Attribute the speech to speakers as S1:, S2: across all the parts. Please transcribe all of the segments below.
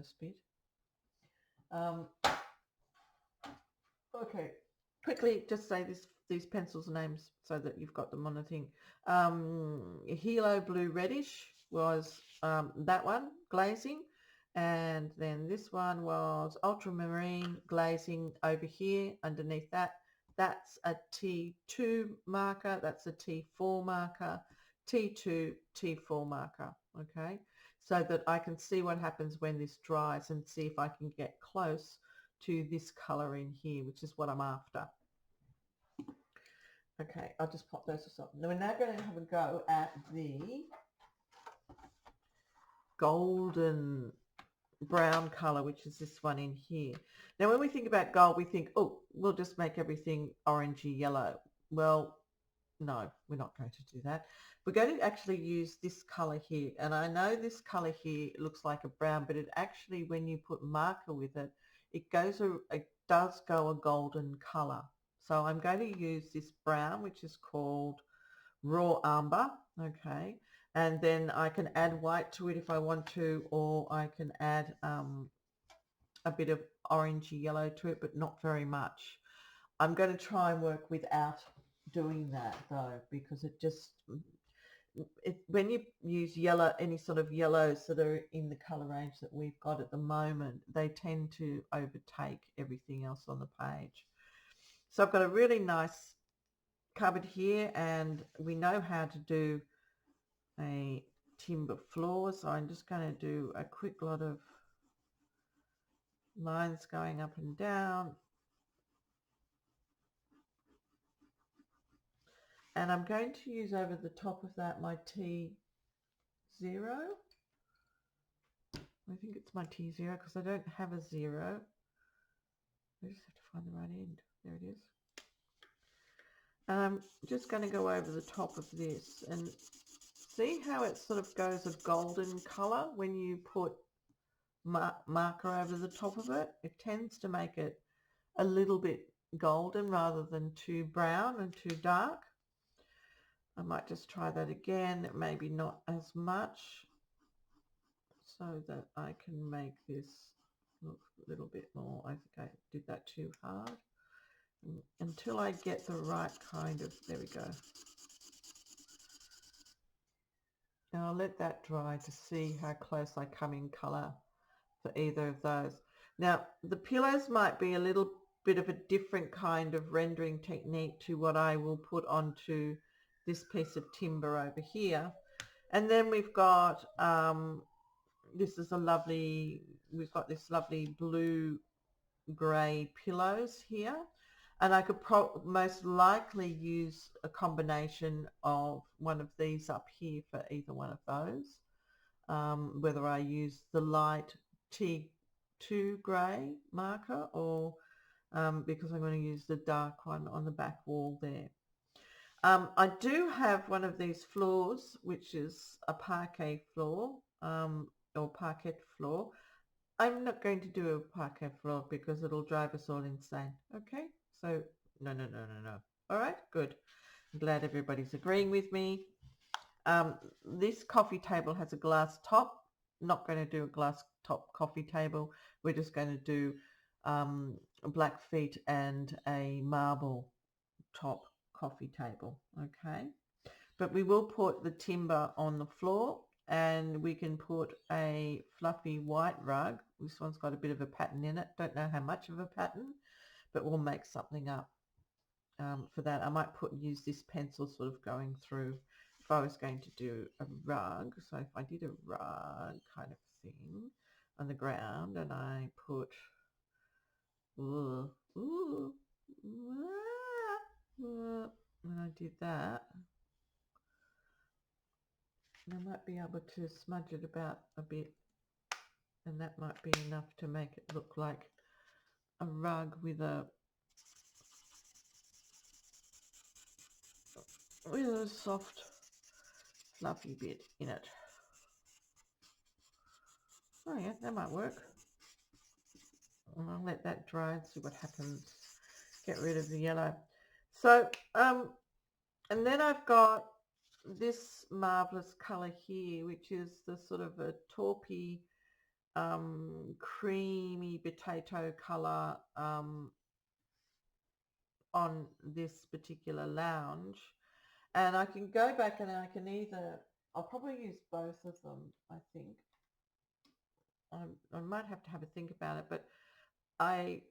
S1: first bit. Okay, quickly just say these pencils names so that you've got them on the thing. Hilo Blue Reddish was that one, glazing. And then this one was Ultramarine glazing over here underneath that. That's a T2 marker. That's a T4 marker. T2, T4 marker. Okay, so that I can see what happens when this dries and see if I can get close to this colour in here, which is what I'm after. Okay, I'll just pop those aside. Now we're now going to have a go at the golden brown colour, which is this one in here. Now when we think about gold, we think, oh, we'll just make everything orangey yellow. Well, no, we're not going to do that. We're going to actually use this colour here. And I know this colour here looks like a brown, but it actually, when you put marker with it, it does go a golden colour. So I'm going to use this brown, which is called Raw Amber, okay? And then I can add white to it if I want to, or I can add a bit of orangey yellow to it, but not very much. I'm going to try and work without doing that though, because when you use yellow, any sort of yellows that are in the colour range that we've got at the moment, they tend to overtake everything else on the page. So I've got a really nice cupboard here, and we know how to do a timber floor, so I'm just going to do a quick lot of lines going up and down. And I'm going to use over the top of that my T0. I think it's my T0 because I don't have a 0. I just have to find the right end. There it is. And I'm just going to go over the top of this and see how it sort of goes a golden colour when you put marker over the top of it. It tends to make it a little bit golden rather than too brown and too dark. I might just try that again, maybe not as much, so that I can make this look a little bit more. I think I did that too hard. Until I get the right kind of, there we go. Now I'll let that dry to see how close I come in colour for either of those. Now the pillows might be a little bit of a different kind of rendering technique to what I will put onto this piece of timber over here. And then we've got this this lovely blue grey pillows here, and I could most likely use a combination of one of these up here for either one of those, whether I use the light T2 grey marker or because I'm going to use the dark one on the back wall there. I do have one of these floors, which is a parquet floor or parquet floor. I'm not going to do a parquet floor because it'll drive us all insane. Okay, so no. All right, good. I'm glad everybody's agreeing with me. This coffee table has a glass top. Not going to do a glass top coffee table. We're just going to do black feet and a marble top coffee table. Okay, but we will put the timber on the floor, and we can put a fluffy white rug. This one's got a bit of a pattern in it. Don't know how much of a pattern, but we'll make something up for that. I might use this pencil sort of going through if I was going to do a rug. So if I did a rug kind of thing on the ground, and I put when I did that, I might be able to smudge it about a bit, and that might be enough to make it look like a rug with a soft fluffy bit in it. Oh yeah, that might work. And I'll let that dry and see what happens. Get rid of the yellow. So and then I've got this marvelous color here, which is the sort of a taupey creamy potato colour on this particular lounge, and I can go back and I can I'll probably use both of them. I think I might have to have a think about it, but I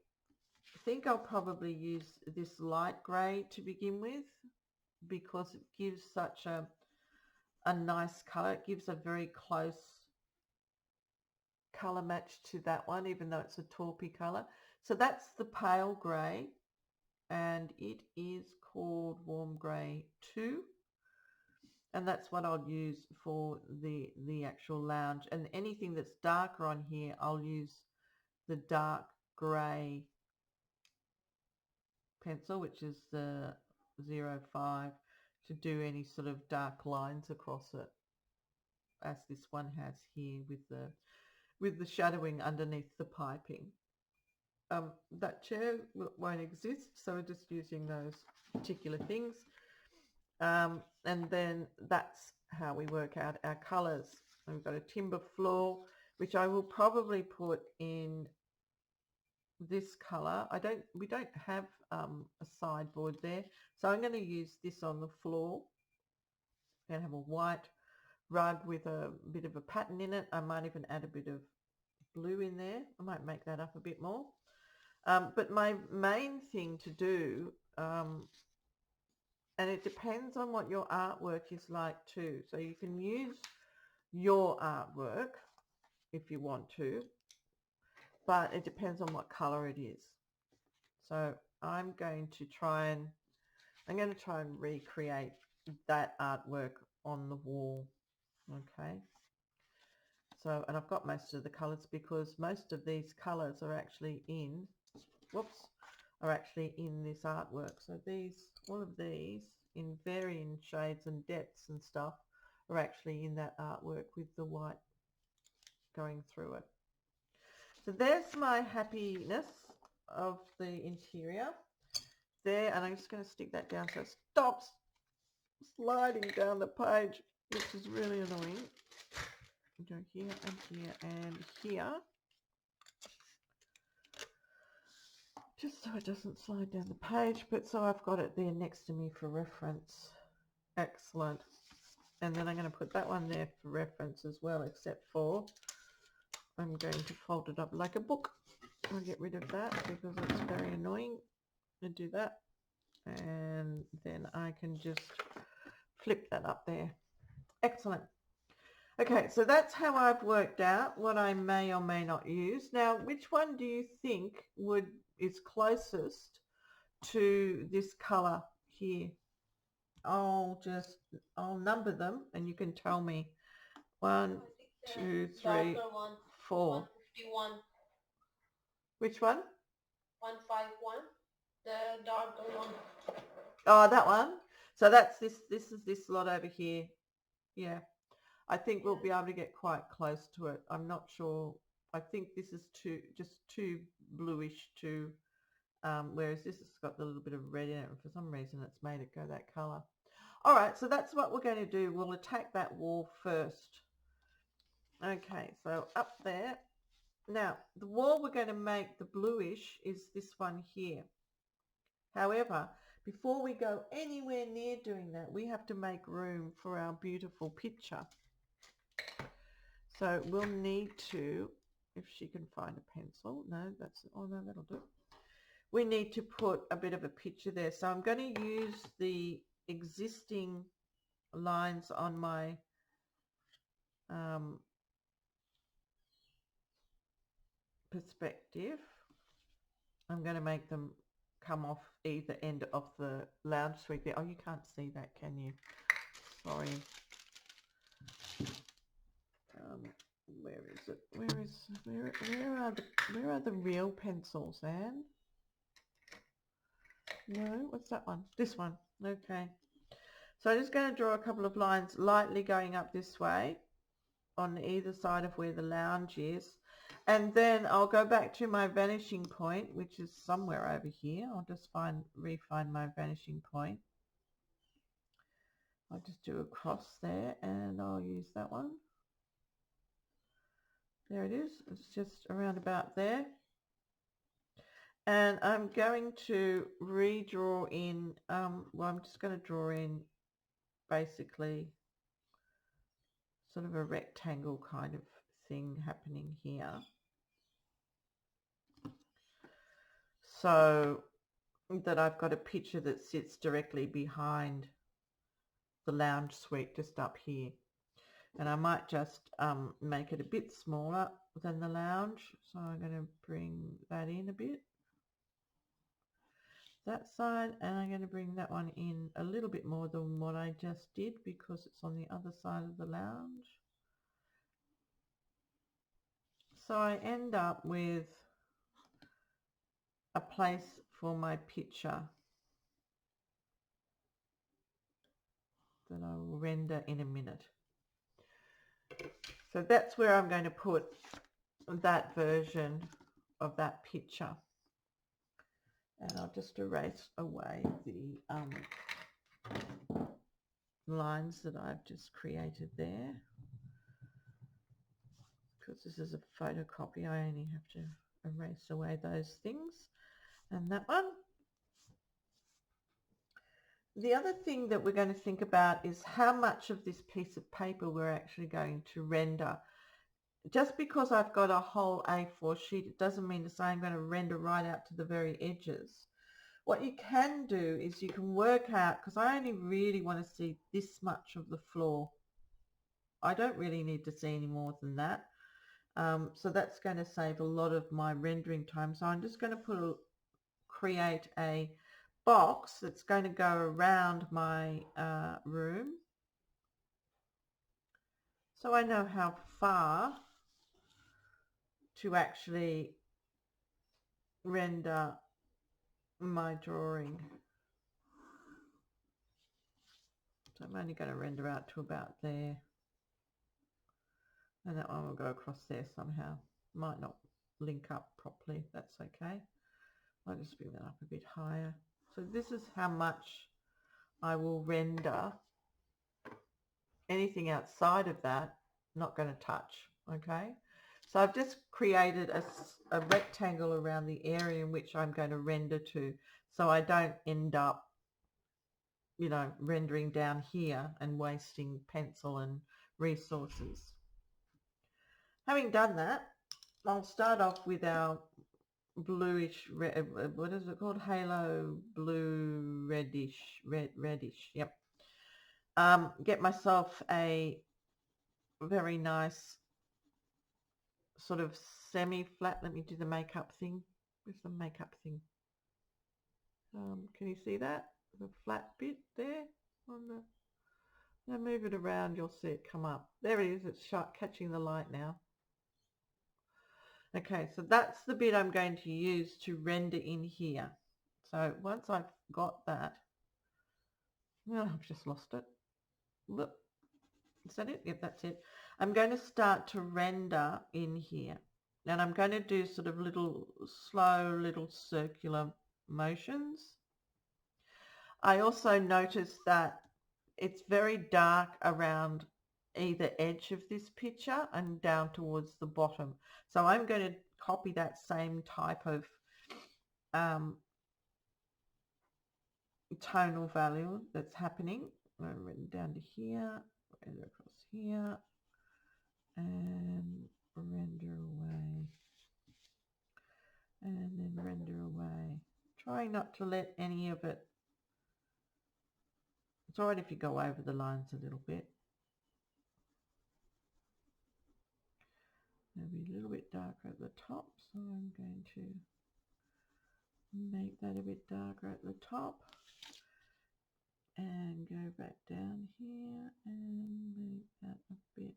S1: think I'll probably use this light grey to begin with, because it gives such a nice colour. It gives a very close colour match to that one, even though it's a taupey colour. So that's the pale grey, and it is called Warm Grey 2, and that's what I'll use for the actual lounge. And anything that's darker on here, I'll use the dark grey pencil, which is the 05, to do any sort of dark lines across it, as this one has here with the shadowing underneath the piping. That chair won't exist, so we're just using those particular things. And then that's how we work out our colours. We've got a timber floor, which I will probably put in this colour. We don't have a sideboard there, so I'm going to use this on the floor. I'm going to have a white rug with a bit of a pattern in it. I might even add a bit of blue in there. I might make that up a bit more. But my main thing to do, and it depends on what your artwork is like too. So you can use your artwork if you want to, but it depends on what color it is. So I'm going to try and recreate that artwork on the wall. Okay. So, and I've got most of the colors, because most of these colors are actually in, are actually in this artwork. So all of these in varying shades and depths and stuff are actually in that artwork with the white going through it. So there's my happiness of the interior there, and I'm just going to stick that down so it stops sliding down the page, which is really annoying. Go here and here and here, just so it doesn't slide down the page, but so I've got it there next to me for reference. Excellent. And then I'm going to put that one there for reference as well, except for I'm going to fold it up like a book. I'll get rid of that because it's very annoying to do that, and then I can just flip that up there. Excellent. Okay, so that's how I've worked out what I may or may not use. Now, which one do you think is closest to this color here? I'll number them and you can tell me. 1, 2, 3, 4.
S2: 151.
S1: Which one?
S2: 151. The darker one.
S1: Oh, that one. So that's this is this lot over here. Yeah. I think we'll be able to get quite close to it. I'm not sure. I think this is just too bluish to, whereas this has got a little bit of red in it, and for some reason it's made it go that color. All right, so that's what we're going to do. We'll attack that wall first. Okay, so up there. Now, the wall we're going to make the bluish is this one here. However, before we go anywhere near doing that, we have to make room for our beautiful picture. So we'll need to, if she can find a pencil, no, that'll do. We need to put a bit of a picture there. So I'm going to use the existing lines on my perspective. I'm going to make them come off either end of the lounge suite there. Oh, you can't see that, can you? Sorry. Where is it? Where are the real pencils, Anne? No, what's that one? This one. Okay. So I'm just going to draw a couple of lines lightly going up this way on either side of where the lounge is. And then I'll go back to my vanishing point, which is somewhere over here. I'll just re-find my vanishing point. I'll just do a cross there and I'll use that one. There it is. It's just around about there. And I'm going to redraw in, well, I'm just going to draw in basically sort of a rectangle kind of thing happening here. So that I've got a picture that sits directly behind the lounge suite just up here. And I might just make it a bit smaller than the lounge. So I'm going to bring that in a bit. That side, and I'm going to bring that one in a little bit more than what I just did because it's on the other side of the lounge. So I end up with a place for my picture that I will render in a minute. So that's where I'm going to put that version of that picture. And I'll just erase away the lines that I've just created there. Because this is a photocopy, I only have to erase away those things. And that one. The other thing that we're going to think about is how much of this piece of paper we're actually going to render. Just because I've got a whole A4 sheet, it doesn't mean to say I'm going to render right out to the very edges. What you can do is you can work out, because I only really want to see this much of the floor. I don't really need to see any more than that. So that's going to save a lot of my rendering time. So I'm just going to create a box that's going to go around my room. So I know how far to actually render my drawing. So I'm only going to render out to about there. And that one will go across there somehow. Might not link up properly. That's okay. I'll just bring that up a bit higher. So this is how much I will render. Anything outside of that, not going to touch. Okay. So I've just created a rectangle around the area in which I'm going to render to. So I don't end up, you know, rendering down here and wasting pencil and resources. Having done that, I'll start off with our bluish, what is it called? Halo blue reddish. Yep. Get myself a very nice sort of semi-flat. Let me do the makeup thing. Where's the makeup thing? Can you see that? The flat bit there on the. Now move it around. You'll see it come up. There it is. It's catching the light now. Okay, so that's the bit I'm going to use to render in here. So once I've got that, well, I've just lost it. Look, is that it? Yep, that's it. I'm going to start to render in here. And I'm going to do sort of slow little circular motions. I also noticed that it's very dark around either edge of this picture and down towards the bottom. So I'm going to copy that same type of tonal value that's happening. I'm written down to here, render across here, and render away, and then render away. Try not to let any of it. It's alright if you go over the lines a little bit. Maybe a little bit darker at the top, so I'm going to make that a bit darker at the top and go back down here and make that a bit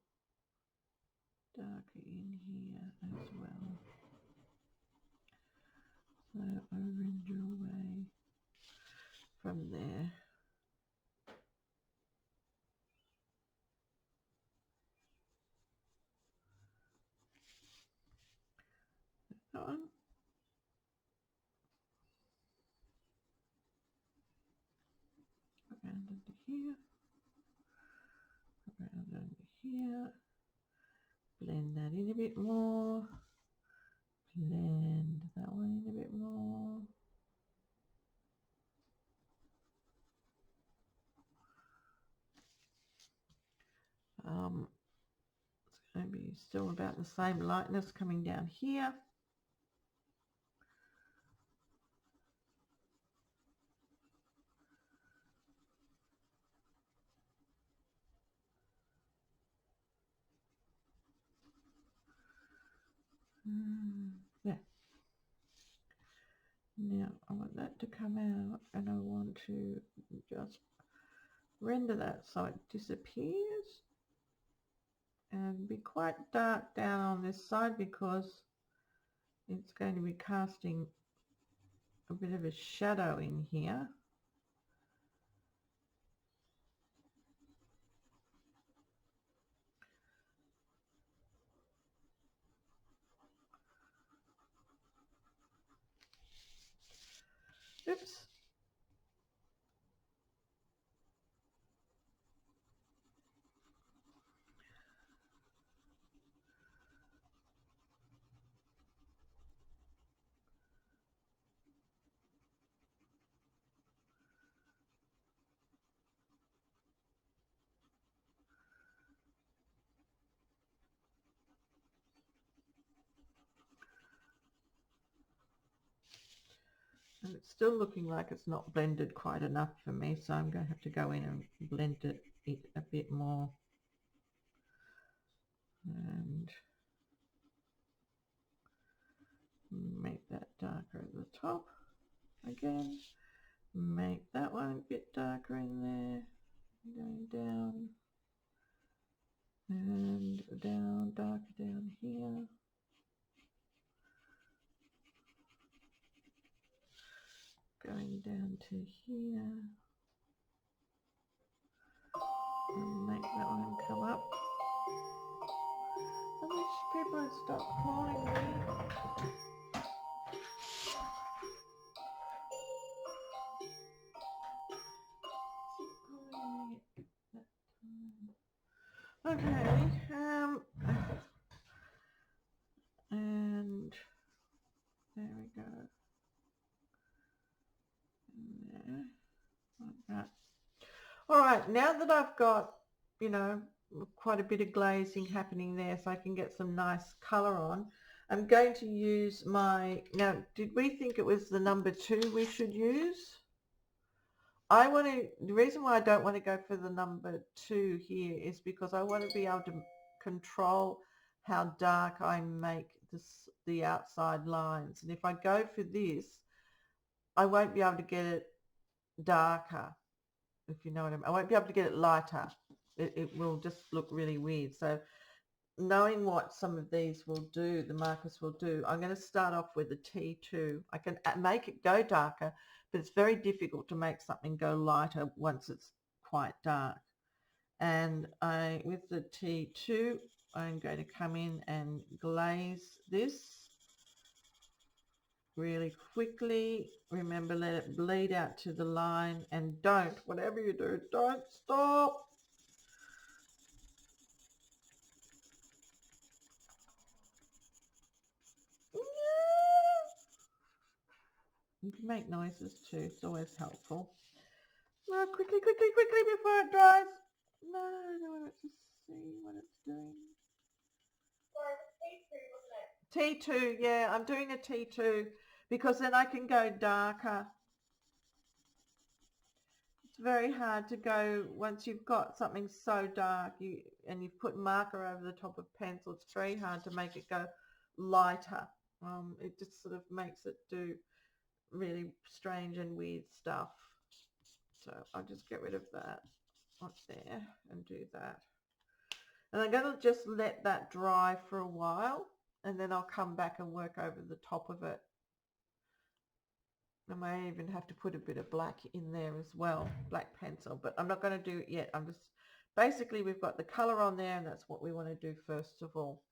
S1: darker in here as well. So I render away from there. That one. Around under here. Around under here. blend that in a bit more, blend that one in a bit more. It's going to be still about the same lightness coming down here. Yeah. Now I want that to come out and I want to just render that so it disappears and be quite dark down on this side because it's going to be casting a bit of a shadow in here. Oops. And it's still looking like it's not blended quite enough for me, so I'm going to have to go in and blend it a bit more. And make that darker at the top again. Make that one a bit darker in there. Going down and down, darker down here. Going down to here. And make that one come up. I wish people would stop calling me. Okay, and there we go. There, like that. All right, now that I've got, you know, quite a bit of glazing happening there so I can get some nice color on, I'm going to use my, now did we think it was the number 2 we should use? The reason why I don't want to go for the number 2 here is because I want to be able to control how dark I make the outside lines. And if I go for this, I won't be able to get it darker, if you know what I mean. I won't be able to get it lighter. It will just look really weird. So knowing what some of these will do, the markers will do, I'm going to start off with a T2. I can make it go darker, but it's very difficult to make something go lighter once it's quite dark. And with the T2, I'm going to come in and glaze this really quickly. Remember, let it bleed out to the line, and whatever you do, don't stop. You can make noises too, it's always helpful. No, quickly before it dries. No, I don't want it to see what it's doing. T2, yeah, I'm doing a T2 because then I can go darker. It's very hard to go once you've got something so dark and you've put marker over the top of pencil. It's very hard to make it go lighter. It just sort of makes it do really strange and weird stuff. So I'll just get rid of that up there and do that. And I'm going to just let that dry for a while, and then I'll come back and work over the top of it. I may even have to put a bit of black in there as well, black pencil, but I'm not going to do it yet. Basically we've got the color on there, and that's what we want to do first of all.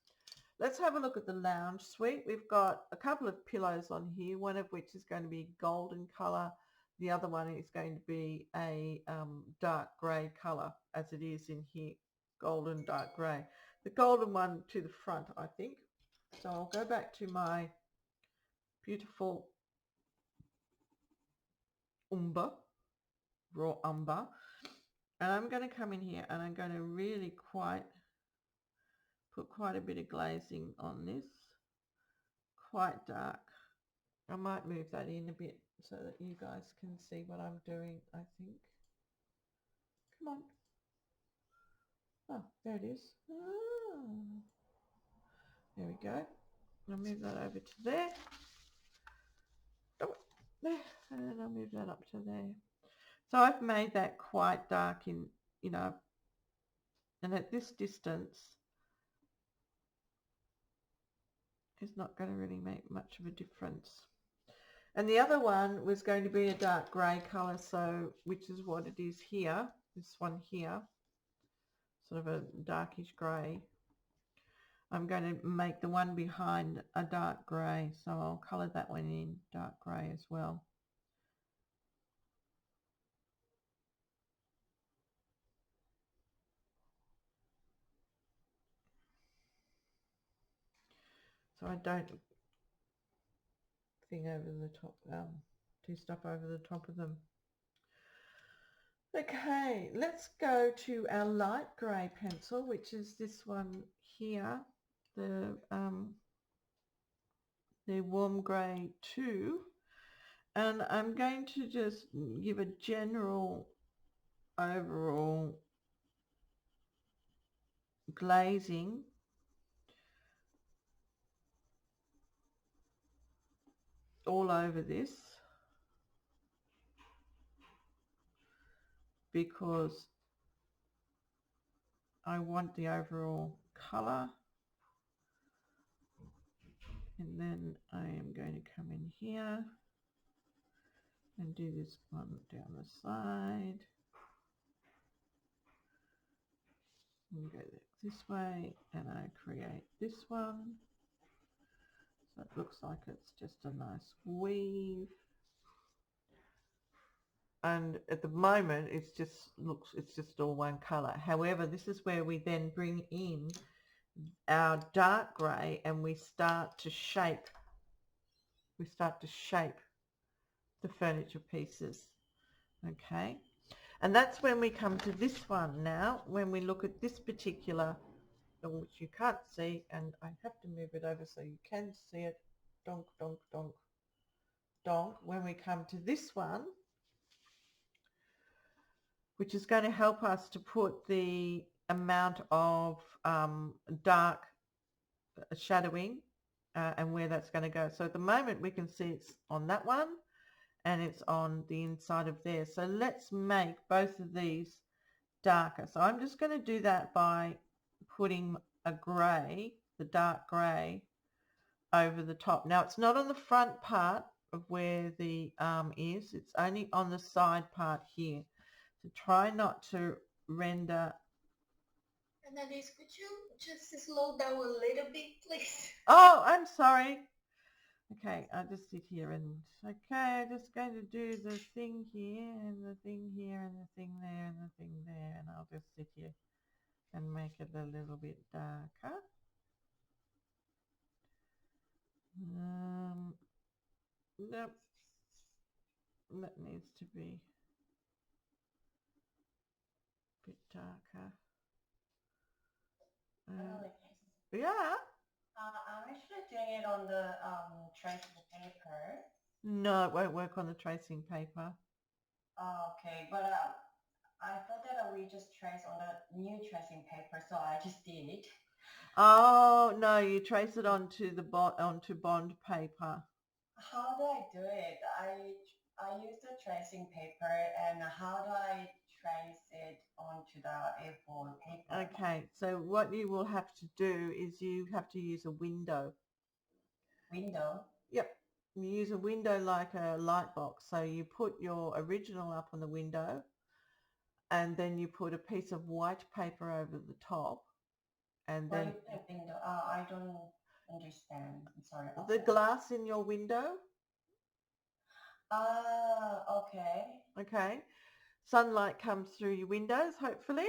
S1: Let's have a look at the lounge suite. We've got a couple of pillows on here, one of which is going to be golden color. The other one is going to be a dark grey color, as it is in here, golden dark grey. the golden one to the front, I think. So I'll go back to my beautiful umber, raw umber, and I'm going to come in here and I'm going to really put quite a bit of glazing on this, quite dark. I might move that in a bit so that you guys can see what I'm doing, I think. Come on. Oh, there it is. Ah. There we go. I'll move that over to there. Oh, there. And then I'll move that up to there. So I've made that quite dark in, you know, and at this distance, it's not going to really make much of a difference. And the other one was going to be a dark grey colour, so which is what it is here, this one here, sort of a darkish grey. I'm going to make the one behind a dark grey, so I'll colour that one in dark grey as well. So I don't thing over the top, do stuff over the top of them. Okay, let's go to our light grey pencil, which is this one here, the warm grey 2, and I'm going to just give a general overall glazing all over this, because I want the overall colour. And then I am going to come in here and do this one down the side. And go this way, and I create this one. So it looks like it's just a nice weave. And at the moment, it's just all one color. However, this is where we then bring in our dark gray and we start to shape the furniture pieces. Okay, and that's when we come to this one now, when we look at this particular, which you can't see, and I have to move it over so you can see it. Donk, donk, donk, donk. When we come to this one, which is going to help us to put the amount of dark shadowing and where that's going to go. So at the moment we can see it's on that one and it's on the inside of there. So let's make both of these darker. So I'm just going to do that by putting a grey, the dark grey, over the top. Now it's not on the front part of where the arm is, it's only on the side part here. So try not to render.
S2: And Annalise, could you just slow down a little bit, please?
S1: Oh, I'm sorry. Okay, I'll just sit here and, okay, I'm just going to do the thing here and the thing here and the thing there and the thing there, and I'll just sit here and make it a little bit darker. Nope, that needs to be a bit darker. Yeah.
S3: I'm actually doing it on the tracing paper.
S1: No, it won't work on the tracing paper.
S3: Oh, okay, but I thought that we just trace on the new tracing paper, so I just did it.
S1: Oh no, you trace it onto the onto bond paper.
S3: How do I do it? I use the tracing paper, and how do I trace it onto the A4 paper?
S1: Okay, so what you will have to do is you have to use a window.
S3: Window?
S1: Yep, you use a window like a light box. So you put your original up on the window and then you put a piece of white paper over the top, and then
S3: window. I don't understand. I'm sorry.
S1: The glass in your window.
S3: Okay.
S1: Okay. Sunlight comes through your windows, hopefully.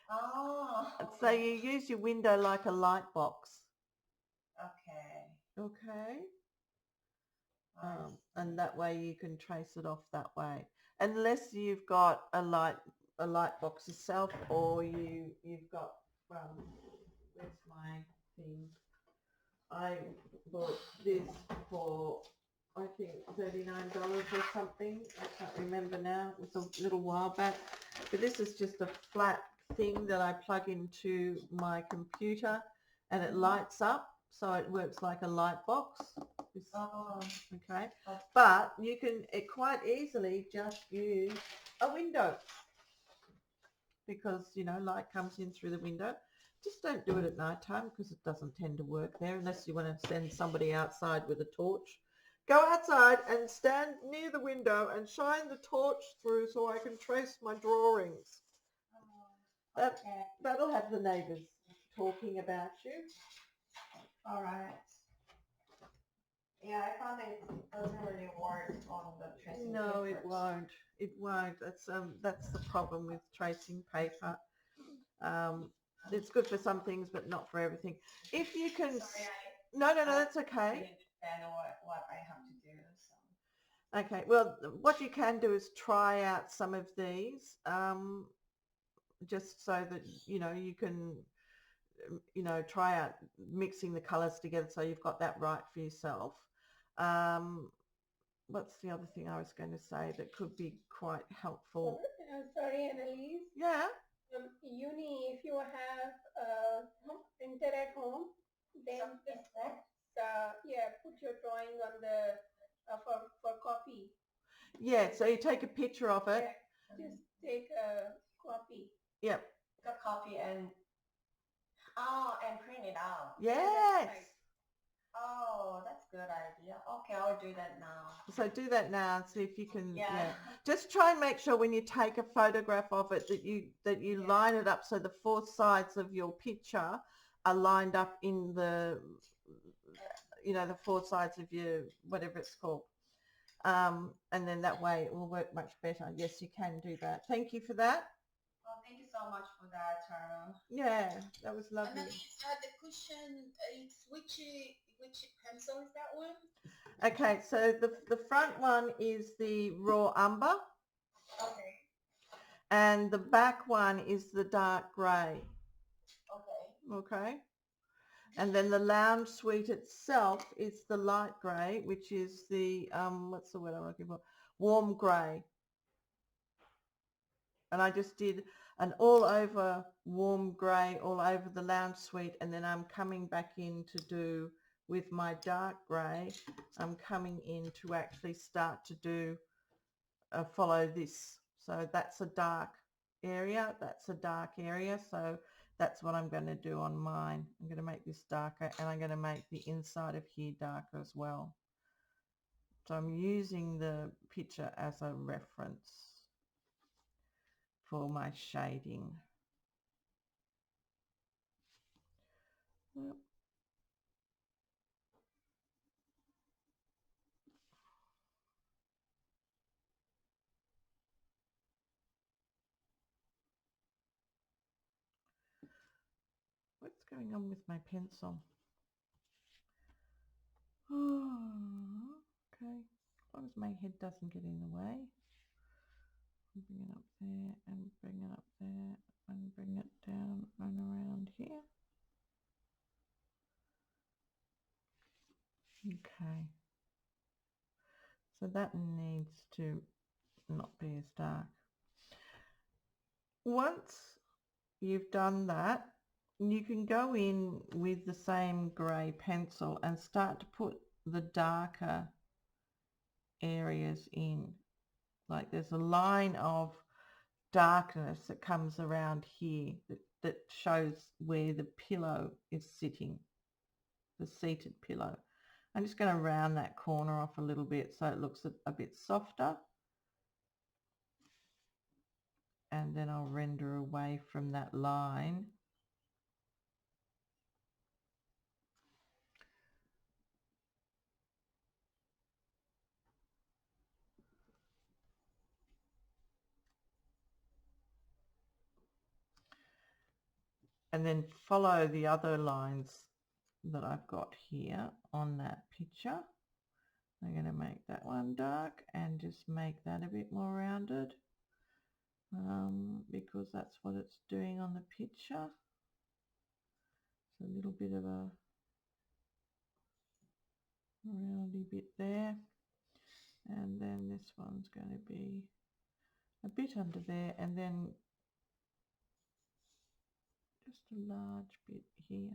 S3: Oh,
S1: So you use your window like a light box.
S3: okay.
S1: Okay.
S3: I
S1: And that way you can trace it off that way, unless you've got a light box yourself, or you've got where's my thing? I bought this for I think $39 or something. I can't remember now. It was a little while back. But this is just a flat thing that I plug into my computer, and it lights up, so it works like a light box.
S3: Oh,
S1: Okay, but you can quite easily just use a window, because light comes in through the window. Just don't do it at night time, because it doesn't tend to work there, unless you want to send somebody outside with a torch. Go outside and stand near the window and shine the torch through so I can trace my drawings.
S3: okay.
S1: That'll have the neighbours talking about you.
S3: All right. Yeah, I found it doesn't really work on the tracing
S1: No, it
S3: papers.
S1: won't. It won't. That's the problem with tracing paper. It's good for some things, but not for everything. If you can,
S3: Sorry,
S1: no,
S3: I
S1: that's okay.
S3: understand what I have to do. So.
S1: Okay, well, what you can do is try out some of these, just so that you can, try out mixing the colours together, so you've got that right for yourself. What's the other thing I was going to say that could be quite helpful?
S4: Sorry, Annalise.
S1: Yeah.
S4: Uni, if you have a printer at home, then just put your drawing on the for copy.
S1: Yeah, so you take a picture of it.
S4: Yeah, just take a copy.
S1: Yep.
S3: A copy and print it out.
S1: Yes.
S4: Right.
S3: Oh, that's a good idea. Okay, I'll do that now.
S1: So do that now and see if you can.
S3: Yeah.
S1: Just try and make sure when you take a photograph of it that you line it up so the four sides of your picture are lined up in the the four sides of your whatever it's called. And then that way it will work much better. Yes, you can do that. Thank you for that.
S3: Oh, thank you so much for that, Tara.
S1: Yeah, that was lovely.
S2: Annalise, the cushion, it's which pencil is that one?
S1: Okay, so the front one is the raw umber,
S2: Okay.
S1: and the back one is the dark grey.
S2: Okay.
S1: Okay. And then the lounge suite itself is the light grey, which is the what's the word I'm looking for? Warm grey. And I just did an all over warm grey all over the lounge suite, and then I'm coming back in to do with my dark grey. I'm coming in to actually start to do follow this. So that's a dark area, that's a dark area, so that's what I'm going to do on mine. I'm going to make this darker, and I'm going to make the inside of here darker as well. So I'm using the picture as a reference for my shading. Yep. What's going on with my pencil? Oh, okay. As long as my head doesn't get in the way. Bring it up there and bring it up there and bring it down and around here. Okay. So that needs to not be as dark. Once you've done that, you can go in with the same grey pencil and start to put the darker areas in. Like there's a line of darkness that comes around here that shows where the pillow is sitting, the seated pillow. I'm just going to round that corner off a little bit so it looks a bit softer. And then I'll render away from that line. and then follow the other lines that I've got here on that picture. I'm going to make that one dark and just make that a bit more rounded because that's what it's doing on the picture. It's a little bit of a roundy bit there, and then this one's going to be a bit under there, and then just a large bit here.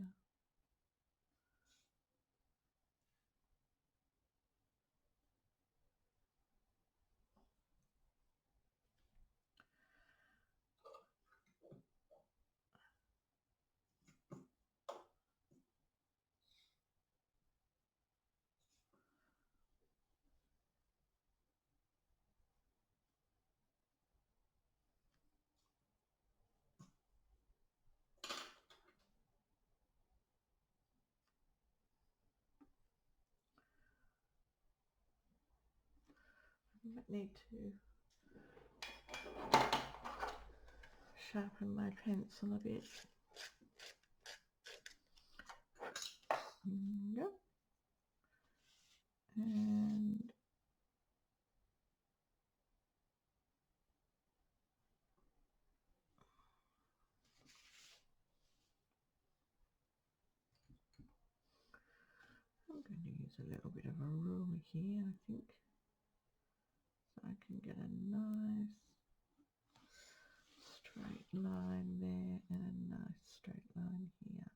S1: I might need to sharpen my pencil a bit. Yep. And I'm going to use a little bit of a ruler here, I think, so I can get a nice straight line there and a nice straight line here.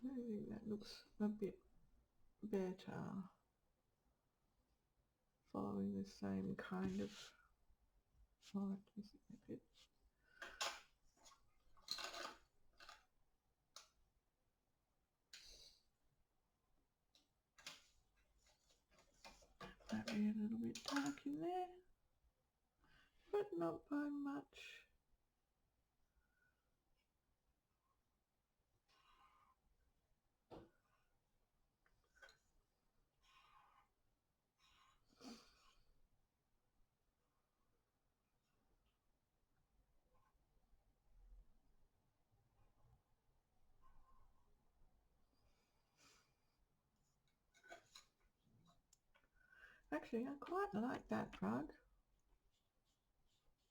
S1: I think that looks a bit better, following the same kind of light, isn't it? Might be a little bit dark in there, but not by much. Actually, I quite like that rug.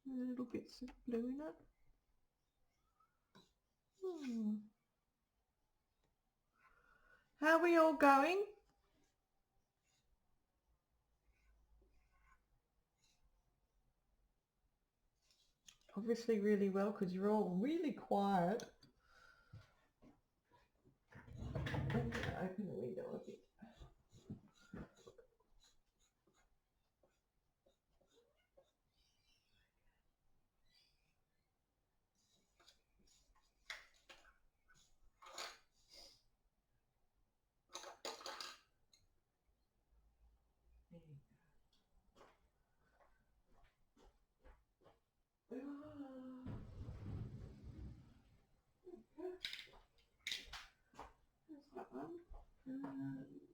S1: Little bits of blue in it. How are we all going? Obviously really well, because you're all really quiet. I'm going to open the window a bit. There's that one.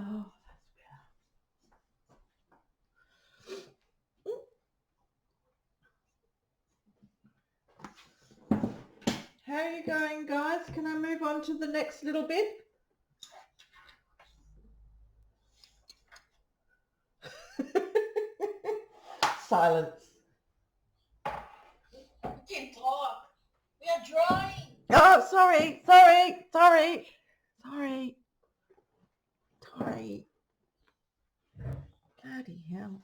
S1: Oh, that's better. How are you going, guys? Can I move on to the next little bit? Silence.
S2: We can talk. We are drawing.
S1: Oh, sorry. Bloody hell.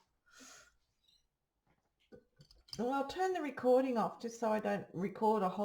S1: Well, I'll turn the recording off just so I don't record a whole